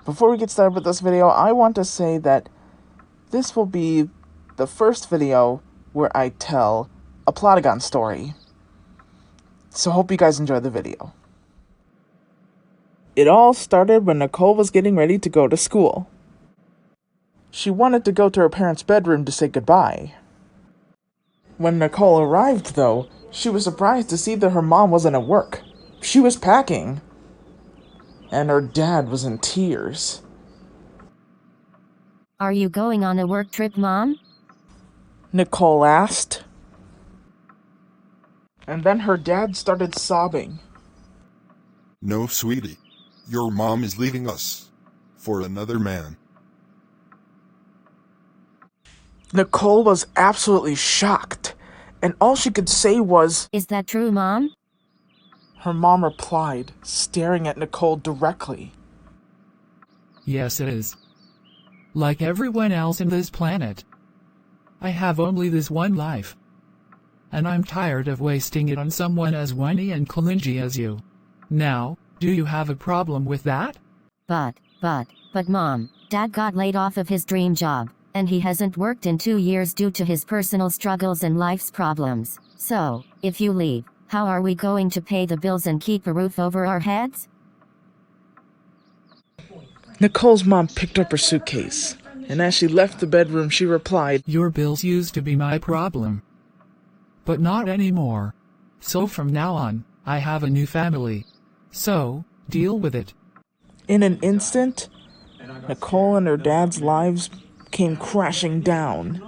Before we get started with this video, I want to say that this will be the first video where I tell a Plotagon story. So hope you guys enjoy the video. It all started when Nicole was getting ready to go to school. She wanted to go to her parents' bedroom to say goodbye. When Nicole arrived, though, she was surprised to see that her mom wasn't at work. She was packing. And her dad was in tears. Are you going on a work trip, Mom? Nicole asked. And then her dad started sobbing. No, sweetie. Your mom is leaving us for another man. Nicole was absolutely shocked, and all she could say was, "Is that true, Mom?" Her mom replied, staring at Nicole directly. Yes, it is. Like everyone else in this planet. I have only this one life. And I'm tired of wasting it on someone as whiny and clingy as you. Now, do you have a problem with that? But Mom, Dad got laid off of his dream job, and he hasn't worked in 2 years due to his personal struggles and life's problems. So, if you leave, how are we going to pay the bills and keep a roof over our heads? Nicole's mom picked up her suitcase, and as she left the bedroom, she replied, Your bills used to be my problem. But not anymore. So from now on, I have a new family. So, deal with it. In an instant, Nicole and her dad's lives came crashing down.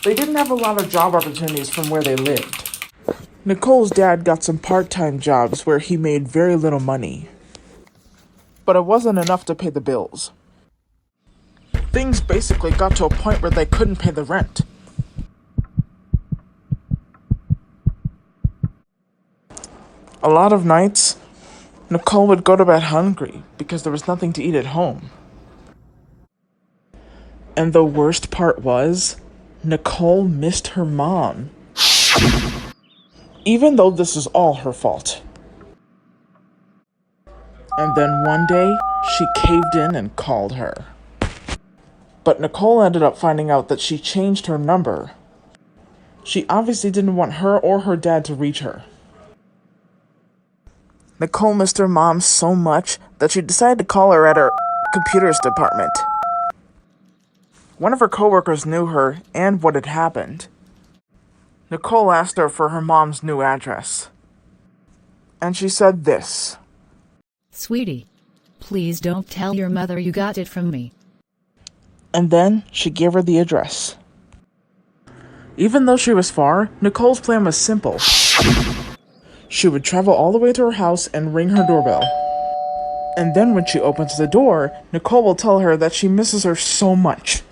They didn't have a lot of job opportunities from where they lived. Nicole's dad got some part-time jobs where he made very little money. But it wasn't enough to pay the bills. Things basically got to a point where they couldn't pay the rent. A lot of nights, Nicole would go to bed hungry because there was nothing to eat at home. And the worst part was, Nicole missed her mom. Even though this is all her fault. And then one day, she caved in and called her. But Nicole ended up finding out that she changed her number. She obviously didn't want her or her dad to reach her. Nicole missed her mom so much that she decided to call her at her computers department. One of her coworkers knew her and what had happened. Nicole asked her for her mom's new address. And she said this. Sweetie, please don't tell your mother you got it from me. And then she gave her the address. Even though she was far, Nicole's plan was simple. She would travel all the way to her house and ring her doorbell. And then when she opens the door, Nicole will tell her that she misses her so much.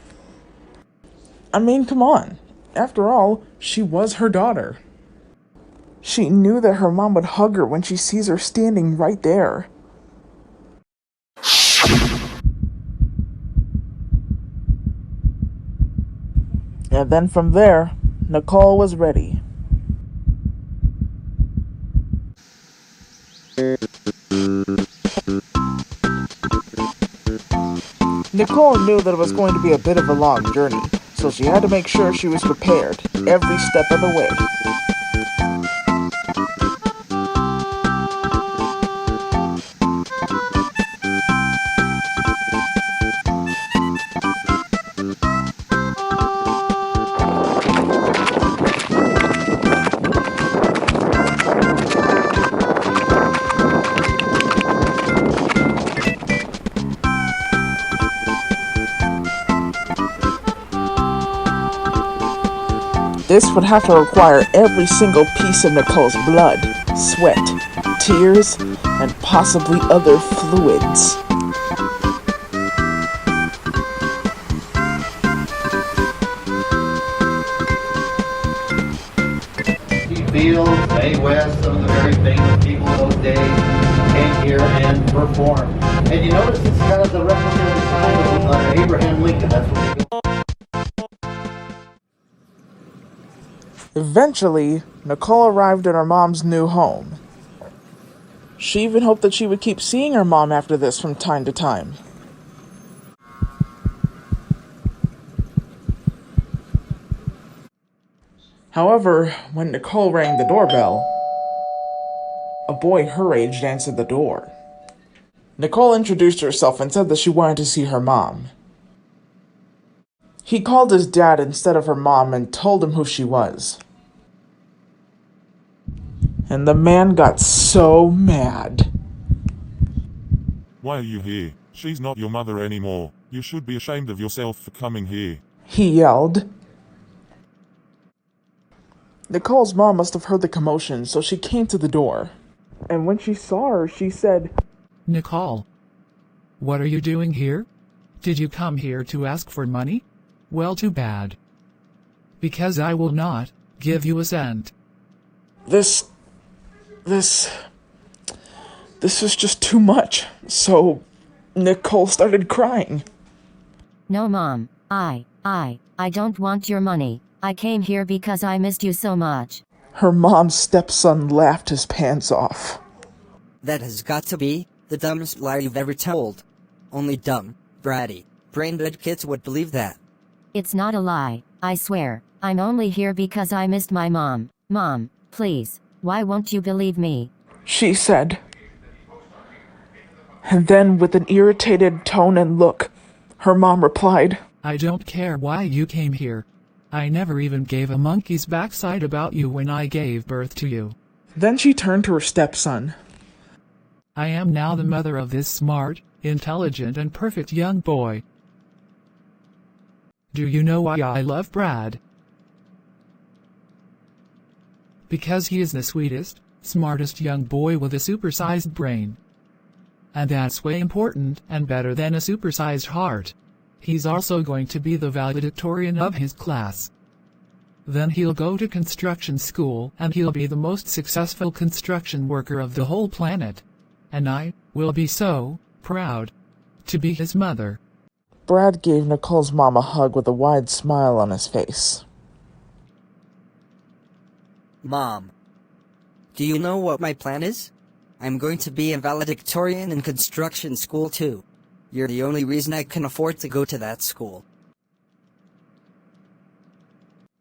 I mean, come on. After all, she was her daughter. She knew that her mom would hug her when she sees her standing right there. And then from there, Nicole was ready. Nicole knew that it was going to be a bit of a long journey, so she had to make sure she was prepared every step of the way. This would have to require every single piece of Nicole's blood, sweat, tears, and possibly other fluids. Fields, Mae West, some of the very famous people of those days came here and performed. And you notice it's kind of the replica of the time of Abraham Lincoln. That's what they go. Eventually, Nicole arrived at her mom's new home. She even hoped that she would keep seeing her mom after this from time to time. However, when Nicole rang the doorbell, a boy her age answered the door. Nicole introduced herself and said that she wanted to see her mom. He called his dad instead of her mom and told him who she was. And the man got so mad. Why are you here? She's not your mother anymore. You should be ashamed of yourself for coming here. He yelled. Nicole's mom must have heard the commotion, so she came to the door. And when she saw her, she said, Nicole, what are you doing here? Did you come here to ask for money? Well, too bad. Because I will not give you a cent. This was just too much. So Nicole started crying. No, Mom, I don't want your money. I came here because I missed you so much. Her mom's stepson laughed his pants off. That has got to be the dumbest lie you've ever told. Only dumb, bratty, brain-dead kids would believe that. It's not a lie, I swear. I'm only here because I missed my mom. Mom, please, why won't you believe me? She said. And then, with an irritated tone and look, her mom replied, I don't care why you came here. I never even gave a monkey's backside about you when I gave birth to you. Then she turned to her stepson. I am now the mother of this smart, intelligent, and perfect young boy. Do you know why I love Brad? Because he is the sweetest, smartest young boy with a supersized brain. And that's way important and better than a supersized heart. He's also going to be the valedictorian of his class. Then he'll go to construction school and he'll be the most successful construction worker of the whole planet. And I will be so proud to be his mother. Brad gave Nicole's mom a hug with a wide smile on his face. Mom, do you know what my plan is? I'm going to be a valedictorian in construction school too. You're the only reason I can afford to go to that school.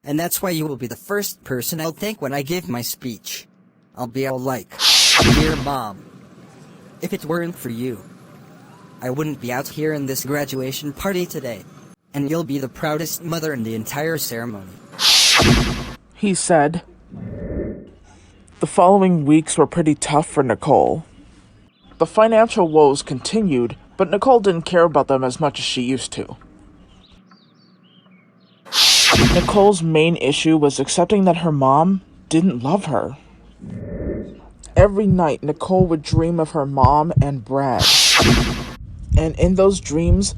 And that's why you will be the first person I'll thank when I give my speech. I'll be all like, Dear Mom, if it weren't for you, I wouldn't be out here in this graduation party today. And you'll be the proudest mother in the entire ceremony. He said. The following weeks were pretty tough for Nicole. The financial woes continued, but Nicole didn't care about them as much as she used to. Nicole's main issue was accepting that her mom didn't love her. Every night, Nicole would dream of her mom and Brad. And in those dreams,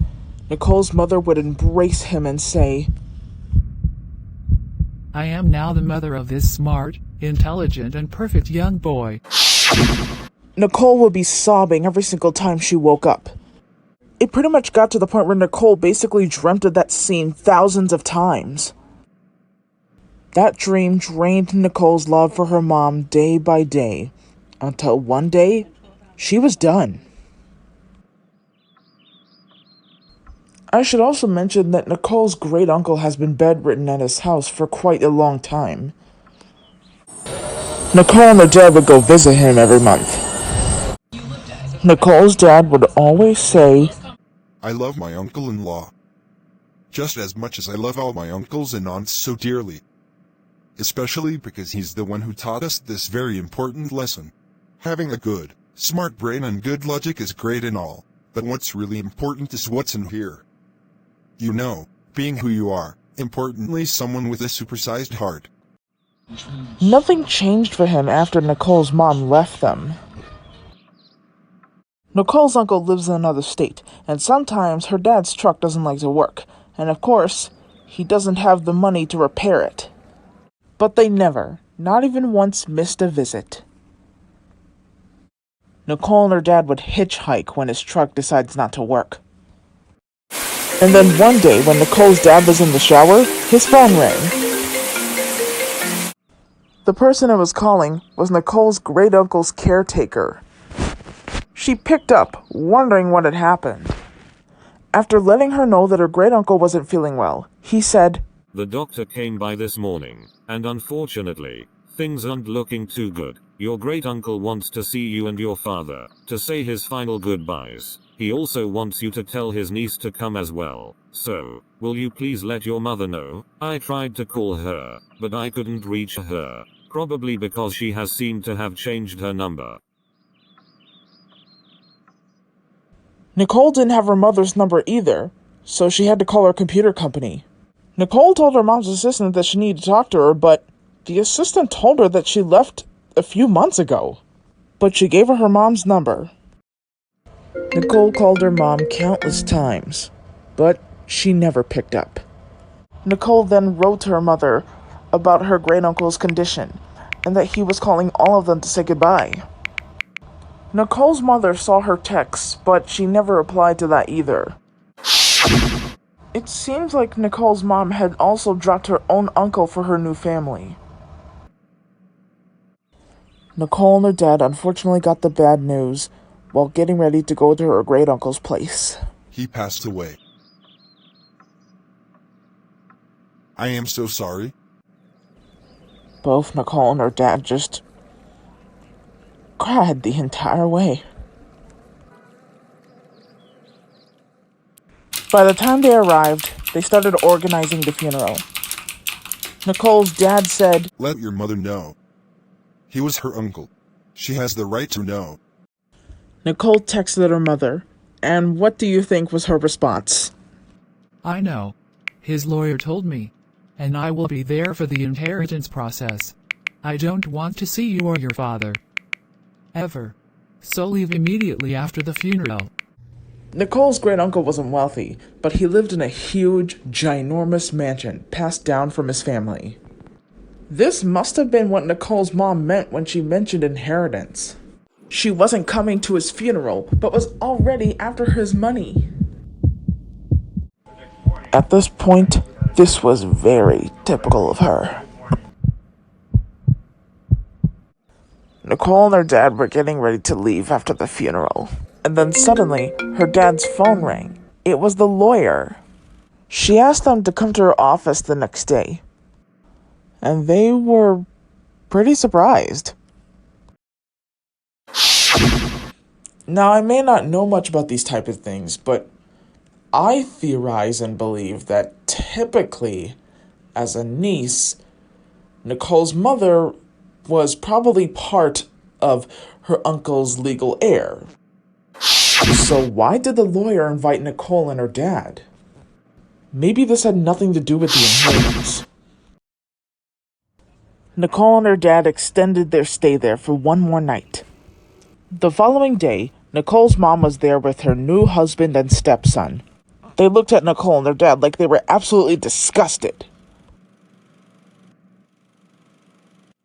Nicole's mother would embrace him and say, I am now the mother of this smart, intelligent, and perfect young boy. Nicole would be sobbing every single time she woke up. It pretty much got to the point where Nicole basically dreamt of that scene thousands of times. That dream drained Nicole's love for her mom day by day, until one day, she was done. I should also mention that Nicole's great-uncle has been bedridden at his house for quite a long time. Nicole and her dad would go visit him every month. Nicole's dad would always say, I love my uncle-in-law just as much as I love all my uncles and aunts so dearly. Especially because he's the one who taught us this very important lesson. Having a good, smart brain and good logic is great and all, but what's really important is what's in here. You know, being who you are, importantly someone with a supersized heart. Nothing changed for him after Nicole's mom left them. Nicole's uncle lives in another state, and sometimes her dad's truck doesn't like to work, and of course, he doesn't have the money to repair it. But they never, not even once, missed a visit. Nicole and her dad would hitchhike when his truck decides not to work. And then one day, when Nicole's dad was in the shower, his phone rang. The person it was calling was Nicole's great-uncle's caretaker. She picked up, wondering what had happened. After letting her know that her great-uncle wasn't feeling well, he said, "The doctor came by this morning, and unfortunately, things aren't looking too good. Your great-uncle wants to see you and your father, to say his final goodbyes. He also wants you to tell his niece to come as well. So, will you please let your mother know? I tried to call her, but I couldn't reach her. Probably because she has seemed to have changed her number." Nicole didn't have her mother's number either, so she had to call her computer company. Nicole told her mom's assistant that she needed to talk to her, but the assistant told her that she left a few months ago. But she gave her mom's number. Nicole called her mom countless times, but she never picked up. Nicole then wrote to her mother about her great-uncle's condition, and that he was calling all of them to say goodbye. Nicole's mother saw her texts, but she never replied to that either. It seems like Nicole's mom had also dropped her own uncle for her new family. Nicole and her dad unfortunately got the bad news while getting ready to go to her great-uncle's place. He passed away. I am so sorry. Both Nicole and her dad just cried the entire way. By the time they arrived, they started organizing the funeral. Nicole's dad said, "Let your mother know. He was her uncle. She has the right to know." Nicole texted her mother, and what do you think was her response? I know. His lawyer told me. And I will be there for the inheritance process. I don't want to see you or your father. Ever. So leave immediately after the funeral. Nicole's great-uncle wasn't wealthy, but he lived in a huge, ginormous mansion passed down from his family. This must have been what Nicole's mom meant when she mentioned inheritance. She wasn't coming to his funeral, but was already after his money. At this point, this was very typical of her. Nicole and her dad were getting ready to leave after the funeral, and then suddenly, her dad's phone rang. It was the lawyer. She asked them to come to her office the next day, and they were pretty surprised. Now, I may not know much about these type of things, but I theorize and believe that typically, as a niece, Nicole's mother was probably part of her uncle's legal heir. So why did the lawyer invite Nicole and her dad? Maybe this had nothing to do with the inheritance. Nicole and her dad extended their stay there for one more night. The following day, Nicole's mom was there with her new husband and stepson. They looked at Nicole and their dad like they were absolutely disgusted.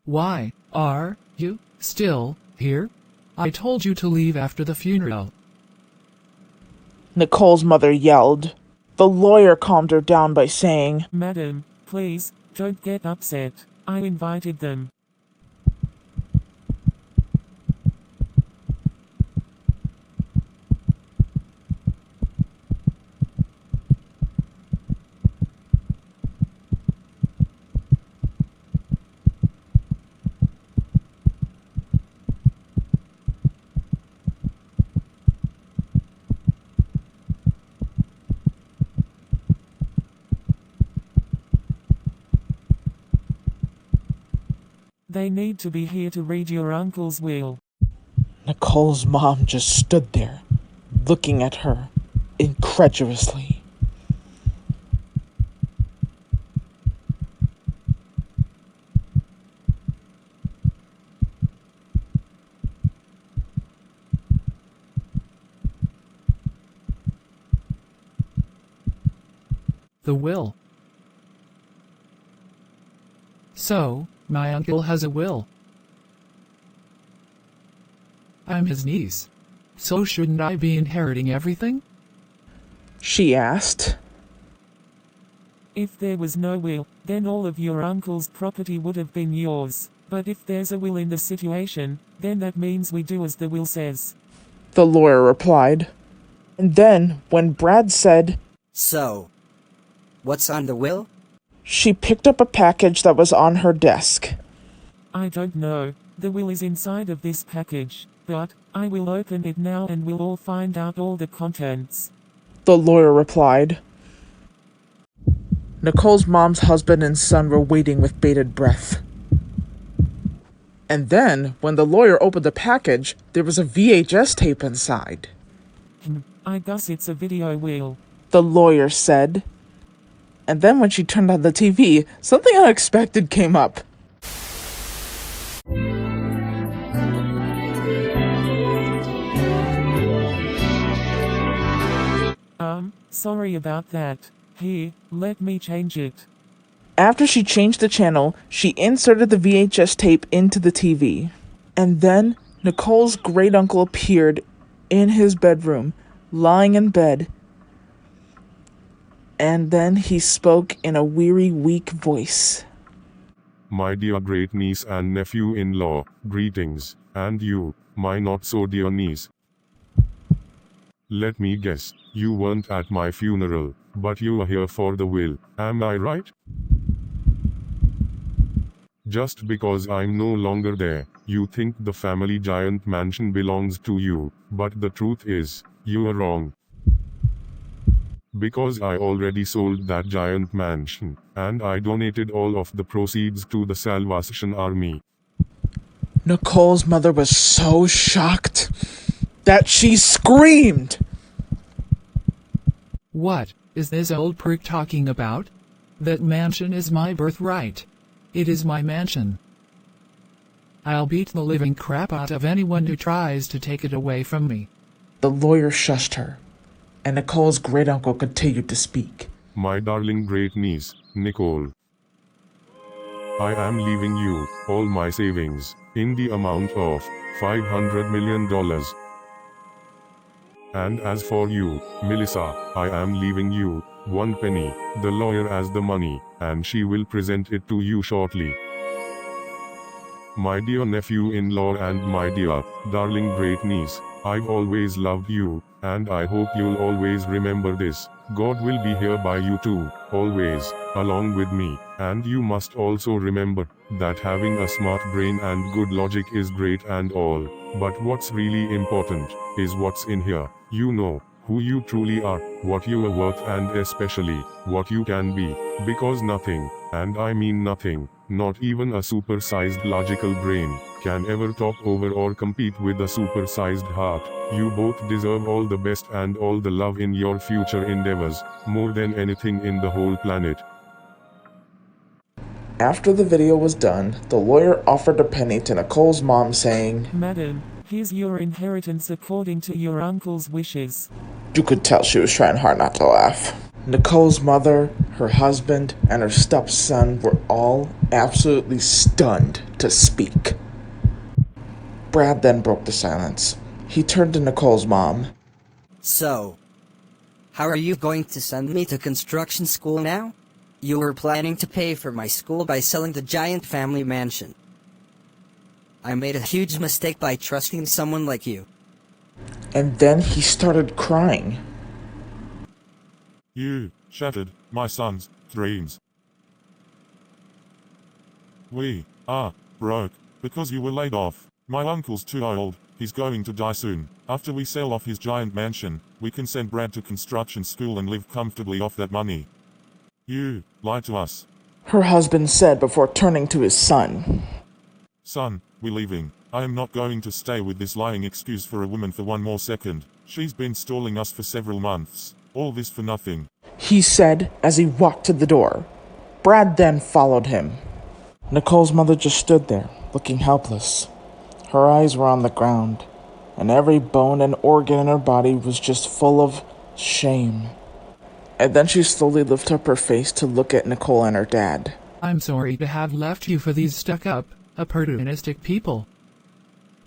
Why are you still here? I told you to leave after the funeral. Nicole's mother yelled. The lawyer calmed her down by saying, "Madam, please, don't get upset. I invited them." They need to be here to read your uncle's will. Nicole's mom just stood there, looking at her incredulously. The will. So, my uncle has a will. I'm his niece. So shouldn't I be inheriting everything? She asked. If there was no will, then all of your uncle's property would have been yours. But if there's a will in the situation, then that means we do as the will says. the lawyer replied. And then, when Brad said, So, what's on the will? she picked up a package that was on her desk. I don't know. The will is inside of this package, but I will open it now and we'll all find out all the contents. The lawyer replied. Nicole's mom's husband and son were waiting with bated breath. And then, when the lawyer opened the package, there was a VHS tape inside. I guess it's a video wheel. The lawyer said. And then when she turned on the TV, something unexpected came up. Sorry about that. Here, let me change it. After she changed the channel, she inserted the VHS tape into the TV. And then, Nicole's great uncle appeared in his bedroom, lying in bed. And then he spoke in a weary, weak voice. My dear great niece and nephew-in-law, greetings, and you, my not-so-dear niece. Let me guess, you weren't at my funeral, but you are here for the will, am I right? Just because I'm no longer there, you think the family giant mansion belongs to you, but the truth is, you are wrong. Because I already sold that giant mansion, and I donated all of the proceeds to the Salvation Army. Nicole's mother was so shocked that she screamed. What is this old prick talking about? That mansion is my birthright. It is my mansion. I'll beat the living crap out of anyone who tries to take it away from me. The lawyer shushed her, and Nicole's great-uncle continued to speak. My darling great niece, Nicole. I am leaving you all my savings, in the amount of $500 million. And as for you, Melissa, I am leaving you 1 penny, the lawyer has the money, and she will present it to you shortly. My dear nephew-in-law and my dear, darling great niece, I've always loved you, and I hope you'll always remember this. God will be here by you too, always, along with me, and you must also remember that having a smart brain and good logic is great and all, but what's really important is what's in here. You know who you truly are, what you are worth, and especially what you can be, because nothing, and I mean nothing, not even a supersized logical brain, can ever top over or compete with a supersized heart. You both deserve all the best and all the love in your future endeavors, more than anything in the whole planet. After the video was done, the lawyer offered a penny to Nicole's mom, saying, Madam, here's your inheritance according to your uncle's wishes. You could tell she was trying hard not to laugh. Nicole's mother, her husband, and her stepson were all absolutely stunned to speak. Brad then broke the silence. He turned to Nicole's mom. So, how are you going to send me to construction school now? You were planning to pay for my school by selling the giant family mansion. I made a huge mistake by trusting someone like you. And then he started crying. You shattered my son's dreams. We are broke because you were laid off. My uncle's too old, he's going to die soon. After we sell off his giant mansion, we can send Brad to construction school and live comfortably off that money. You lied to us. Her husband said before turning to his son. Son, we're leaving. I am not going to stay with this lying excuse for a woman for one more second. She's been stalling us for several months. All this for nothing. He said as he walked to the door. Brad then followed him. Nicole's mother just stood there, looking helpless. Her eyes were on the ground, and every bone and organ in her body was just full of shame. And then she slowly lifted up her face to look at Nicole and her dad. I'm sorry to have left you for these stuck-up, opportunistic people.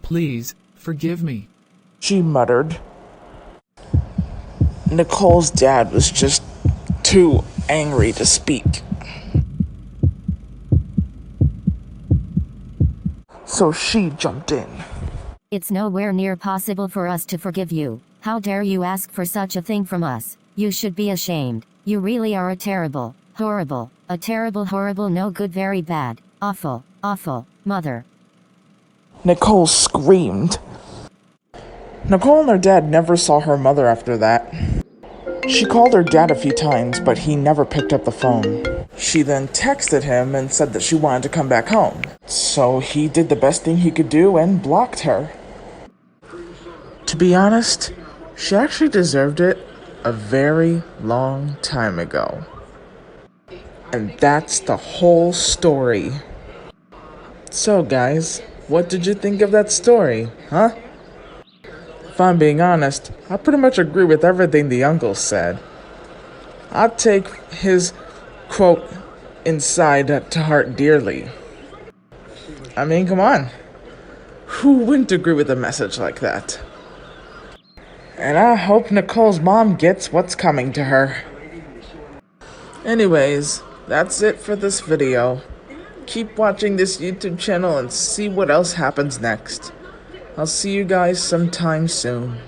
Please, forgive me. She muttered. Nicole's dad was just too angry to speak. So she jumped in. It's nowhere near possible for us to forgive you. How dare you ask for such a thing from us? You should be ashamed. You really are a terrible, horrible, horrible, no good, very bad, awful, mother. Nicole screamed. Nicole and her dad never saw her mother after that. She called her dad a few times, but he never picked up the phone. She then texted him and said that she wanted to come back home. So he did the best thing he could do and blocked her. To be honest, she actually deserved it a very long time ago. And that's the whole story. So guys, what did you think of that story, huh? If I'm being honest, I pretty much agree with everything the uncle said. I'd take his quote, inside to heart dearly. I mean, come on. Who wouldn't agree with a message like that? And I hope Nicole's mom gets what's coming to her. Anyways, that's it for this video. Keep watching this YouTube channel and see what else happens next. I'll see you guys sometime soon.